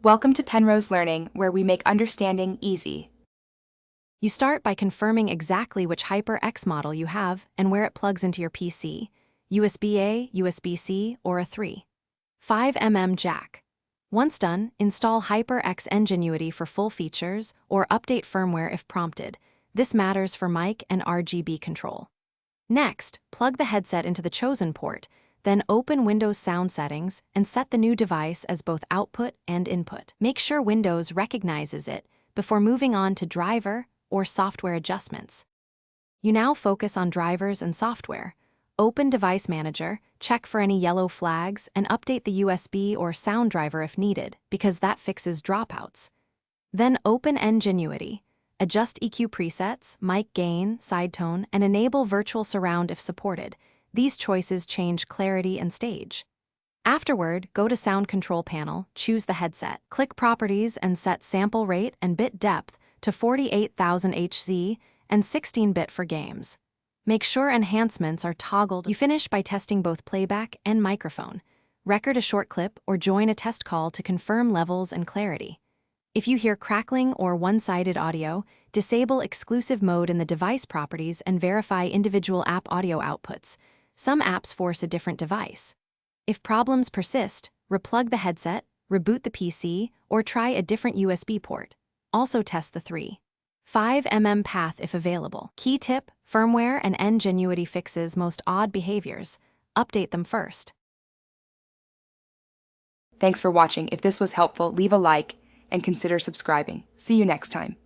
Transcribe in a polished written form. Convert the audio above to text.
Welcome to Penrose Learning, where we make understanding easy. You start by confirming exactly which HyperX model you have and where it plugs into your PC, USB-A, USB-C, or a 3.5mm jack. Once done, install HyperX Ingenuity for full features or update firmware if prompted. This matters for mic and RGB control. Next, plug the headset into the chosen port, then open Windows Sound Settings and set the new device as both output and input. Make sure Windows recognizes it before moving on to driver or software adjustments. You now focus on drivers and software. Open Device Manager, check for any yellow flags, and update the USB or sound driver if needed, because that fixes dropouts. Then open Ingenuity. Adjust EQ presets, mic gain, side tone, and enable virtual surround if supported. These choices change clarity and stage. Afterward, go to Sound Control Panel, choose the headset. Click Properties and set sample rate and bit depth to 48,000 Hz and 16-bit for games. Make sure enhancements are toggled. You finish by testing both playback and microphone. Record a short clip or join a test call to confirm levels and clarity. If you hear crackling or one-sided audio, disable exclusive mode in the device properties and verify individual app audio outputs. Some apps force a different device. If problems persist, replug the headset, reboot the PC, or try a different USB port. Also test the 3.5mm path if available. Key tip: firmware and Ingenuity fixes most odd behaviors. Update them first. Thanks for watching. If this was helpful, leave a like and consider subscribing. See you next time.